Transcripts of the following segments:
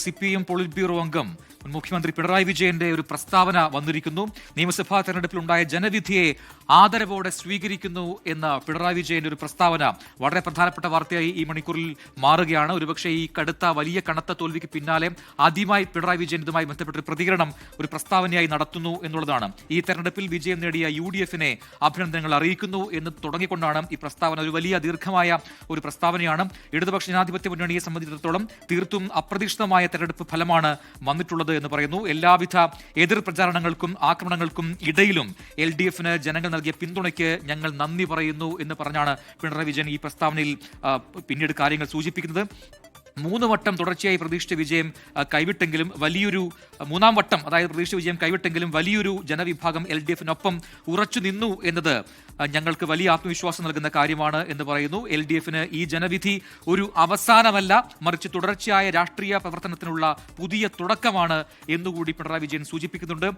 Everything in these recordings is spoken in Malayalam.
CPM പോളിറ്റ് ബ്യൂറോ അംഗം മുഖ്യമന്ത്രി പിണറായി വിജയന്റെ ഒരു പ്രസ്താവന വന്നിരിക്കുന്നു. നിയമസഭാ തെരഞ്ഞെടുപ്പിലുണ്ടായ ജനവിധിയെ ആദരവോടെ സ്വീകരിക്കുന്നു എന്ന പിണറായി വിജയന്റെ ഒരു പ്രസ്താവന വളരെ പ്രധാനപ്പെട്ട വാർത്തയായി ഈ മണിക്കൂറിൽ മാറുകയാണ്. ഒരുപക്ഷെ ഈ വലിയ കനത്ത തോൽവിക്ക് പിന്നാലെ ആദ്യമായി പിണറായി വിജയൻ ഇതുമായി ബന്ധപ്പെട്ട ഒരു പ്രതികരണം ഒരു പ്രസ്താവനയായി നടത്തുന്നു എന്നുള്ളതാണ്. ഈ തെരഞ്ഞെടുപ്പിൽ വിജയം നേടിയ UDF-നെ അഭിനന്ദനങ്ങൾ അറിയിക്കുന്നു എന്ന് തുടങ്ങിക്കൊണ്ടാണ് ഈ പ്രസ്താവന. ഒരു വലിയ ദീർഘമായ ഒരു പ്രസ്താവനയാണ്. ഇടതുപക്ഷ ജനാധിപത്യ മുന്നണിയെ സംബന്ധിച്ചിടത്തോളം തീർത്തും അപ്രതീക്ഷിതമായ തെരഞ്ഞെടുപ്പ് ഫലമാണ് വന്നിട്ടുള്ളത് എന്ന് പറയുന്നു. എല്ലാവിധ എതിർ പ്രചാരണങ്ങൾക്കും ആക്രമണങ്ങൾക്കും ഇടയിലും LDF-ന് ജനങ്ങൾ നൽകിയ പിന്തുണയ്ക്ക് ഞങ്ങൾ നന്ദി പറയുന്നു എന്ന് പറഞ്ഞാണ് പിണറായി വിജയൻ ഈ പ്രസ്താവനയിൽ പിന്നീട് കാര്യങ്ങൾ സൂചിപ്പിക്കുന്നത്. 3 വട്ടം തുടർച്ചയായി പ്രതീക്ഷിച്ച വിജയം കൈവിട്ടെങ്കിലും മൂന്നാം വട്ടം അതായത് പ്രതീക്ഷിച്ച വിജയം കൈവിട്ടെങ്കിലും വലിയൊരു ജനവിഭാഗം LDF-നൊപ്പം ഉറച്ചു നിന്നു എന്നത് ഞങ്ങൾക്ക് വലിയ ആത്മവിശ്വാസം നൽകുന്ന കാര്യമാണ് എന്ന് പറയുന്നു. LDF-ന് ഈ ജനവിധി ഒരു അവസാനമല്ല, മറിച്ച് തുടർച്ചയായ രാഷ്ട്രീയ പ്രവർത്തനത്തിനുള്ള പുതിയ തുടക്കമാണ് എന്നുകൂടി പിണറായി വിജയൻ സൂചിപ്പിക്കുന്നുണ്ട്.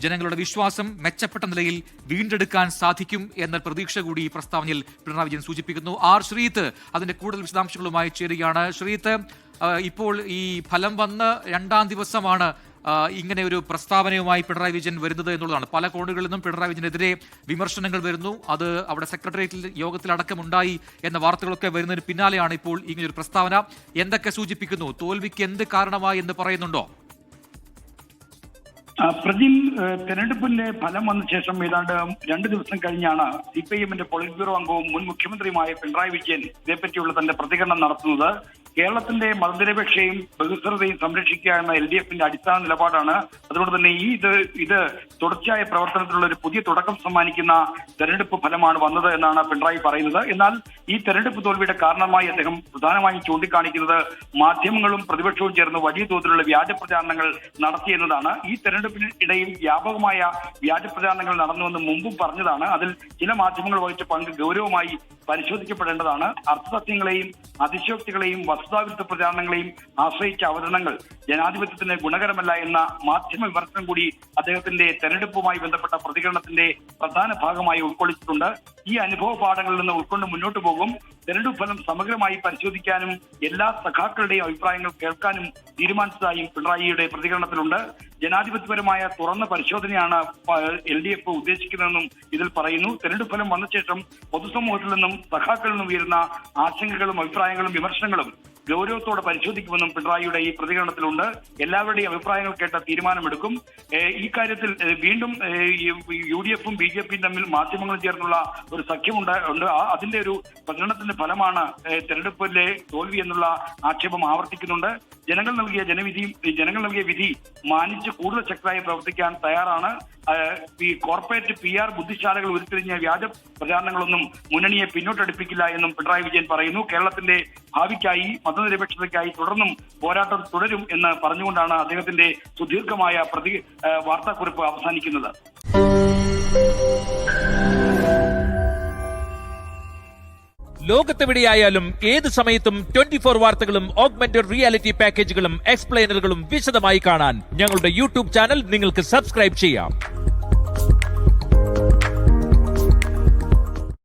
ജനങ്ങളുടെ വിശ്വാസം മെച്ചപ്പെട്ട നിലയിൽ വീണ്ടെടുക്കാൻ സാധിക്കും എന്ന പ്രതീക്ഷ കൂടി ഈ പ്രസ്താവനയിൽ പിണറായി വിജയൻ സൂചിപ്പിക്കുന്നു. ശ്രീത്ത് അതിന്റെ കൂടുതൽ വിശദാംശങ്ങളുമായി ചേരുകയാണ്. ശ്രീത്ത്, ഇപ്പോൾ ഈ ഫലം വന്ന് 2ാം ദിവസമാണ് ഇങ്ങനെ ഒരു പ്രസ്താവനയുമായി പിണറായി വിജയൻ വരുന്നത് എന്നുള്ളതാണ്. പല കോണുകളിൽ നിന്നും പിണറായി വിജയനെതിരെ വിമർശനങ്ങൾ വരുന്നു. അത് അവിടെ സെക്രട്ടേറിയറ്റിൽ യോഗത്തിലടക്കമുണ്ടായി എന്ന വാർത്തകളൊക്കെ വരുന്നതിന് പിന്നാലെയാണ് ഇപ്പോൾ ഇങ്ങനൊരു പ്രസ്താവന. എന്തൊക്കെ സൂചിപ്പിക്കുന്നു? തോൽവിക്ക് എന്ത് കാരണമായി എന്ന് പറയുന്നുണ്ടോ? പ്രജിൻ, തെരഞ്ഞെടുപ്പിന്റെ ഫലം വന്ന ശേഷം ഏതാണ്ട് 2 ദിവസം കഴിഞ്ഞാണ് CPIM-ന്റെ പോളിറ്റ് ബ്യൂറോ അംഗവും മുൻ മുഖ്യമന്ത്രിയുമായ പിണറായി വിജയൻ ഇതേപ്പറ്റിയുള്ള തന്റെ പ്രതികരണം നടത്തുന്നത്. കേരളത്തിന്റെ മതനിരപേക്ഷയും ബഹുസ്വരതയും സംരക്ഷിക്കുക എന്ന LDF-ന്റെ അടിസ്ഥാന നിലപാടാണ്. അതുകൊണ്ട് തന്നെ ഇത് തുടർച്ചയായ പ്രവർത്തനത്തിലുള്ള ഒരു പുതിയ തുടക്കം സമ്മാനിക്കുന്ന തെരഞ്ഞെടുപ്പ് ഫലമാണ് വന്നത് എന്നാണ് പിണറായി പറയുന്നത്. എന്നാൽ ഈ തെരഞ്ഞെടുപ്പ് തോൽവിയുടെ കാരണമായി അദ്ദേഹം പ്രധാനമായും ചൂണ്ടിക്കാണിക്കുന്നത് മാധ്യമങ്ങളും പ്രതിപക്ഷവും ചേർന്ന് വലിയ തോതിലുള്ള വ്യാജ പ്രചാരണങ്ങൾ നടത്തിയെന്നതാണ്. ഈ തെരഞ്ഞെടുപ്പിനിടയിൽ വ്യാപകമായ വ്യാജ പ്രചാരണങ്ങൾ നടന്നുവെന്ന് മുമ്പും പറഞ്ഞതാണ്. അതിൽ ചില മാധ്യമങ്ങൾ വഹിച്ച പങ്ക് ഗൗരവമായി പരിശോധിക്കപ്പെടേണ്ടതാണ്. അർത്ഥസത്യങ്ങളെയും അതിശയോക്തികളെയും വസ്തുതാവിരുദ്ധ പ്രചാരണങ്ങളെയും ആശ്രയിച്ച അവതരണങ്ങൾ ജനാധിപത്യത്തിന് ഗുണകരമല്ല എന്ന മാധ്യമ വിമർശനം കൂടി അദ്ദേഹത്തിന്റെ തെരഞ്ഞെടുപ്പുമായി ബന്ധപ്പെട്ട പ്രതികരണത്തിന്റെ പ്രധാന ഭാഗമായി ഉൾക്കൊള്ളിച്ചിട്ടുണ്ട്. ഈ അനുഭവ പാഠങ്ങളിൽ നിന്ന് ഉൾക്കൊണ്ട് മുന്നോട്ട് പോകും. തെരഞ്ഞെടുപ്പ് ഫലം സമഗ്രമായി പരിശോധിക്കാനും എല്ലാ സഖാക്കളുടെയും അഭിപ്രായങ്ങൾ കേൾക്കാനും തീരുമാനിച്ചതായും പിണറായിയുടെ പ്രതികരണത്തിലുണ്ട്. ജനാധിപത്യപരമായ തുറന്ന പരിശോധനയാണ് LDF ഉദ്ദേശിക്കുന്നതെന്നും ഇതിൽ പറയുന്നു. തെരഞ്ഞെടുപ്പ് ഫലം വന്ന ശേഷം പൊതുസമൂഹത്തിൽ നിന്നും സഖാക്കളിൽ നിന്നും ഉയരുന്ന ആശങ്കകളും അഭിപ്രായങ്ങളും വിമർശനങ്ങളും ഗൗരവത്തോടെ പരിശോധിക്കുമെന്നും പിണറായിയുടെ ഈ പ്രതികരണത്തിലുണ്ട്. എല്ലാവരുടെയും അഭിപ്രായങ്ങൾ കേട്ട തീരുമാനമെടുക്കും. ഈ കാര്യത്തിൽ വീണ്ടും UDF-ഉം BJP-യും തമ്മിൽ മാധ്യമങ്ങളും ചേർന്നുള്ള ഒരു സഖ്യമുണ്ട്. അതിന്റെ ഒരു പ്രചരണത്തിന്റെ ഫലമാണ് തെരഞ്ഞെടുപ്പിലെ തോൽവി എന്നുള്ള ആക്ഷേപം ആവർത്തിക്കുന്നുണ്ട്. ജനങ്ങൾ നൽകിയ വിധി മാനിച്ച് കൂടുതൽ ശക്തമായി പ്രവർത്തിക്കാൻ തയ്യാറാണ്. ഈ കോർപ്പറേറ്റ് PR ബുദ്ധിശാലകൾ ഉരുത്തിരിഞ്ഞ വ്യാജ പ്രചാരണങ്ങളൊന്നും മുന്നണിയെ പിന്നോട്ടടിപ്പിക്കില്ല എന്നും പിണറായി വിജയൻ പറയുന്നു. കേരളത്തിന്റെ ഭാവിക്കായി മതനിരപേക്ഷതയ്ക്കായി തുടർന്നും പോരാട്ടം തുടരും എന്ന് പറഞ്ഞുകൊണ്ടാണ് അദ്ദേഹത്തിന്റെ സുദീർഘമായ വാർത്താക്കുറിപ്പ് അവസാനിക്കുന്നത്. ലോകത്തെവിടെയായാലും ഏത് സമയത്തും 24 വാർത്തകളും ഓഗ്മെന്റഡ് റിയാലിറ്റി പാക്കേജുകളും എക്സ്പ്ലെയിനറുകളും വിശദമായി കാണാൻ ഞങ്ങളുടെ YouTube ചാനൽ നിങ്ങൾക്ക് സബ്സ്ക്രൈബ് ചെയ്യാം.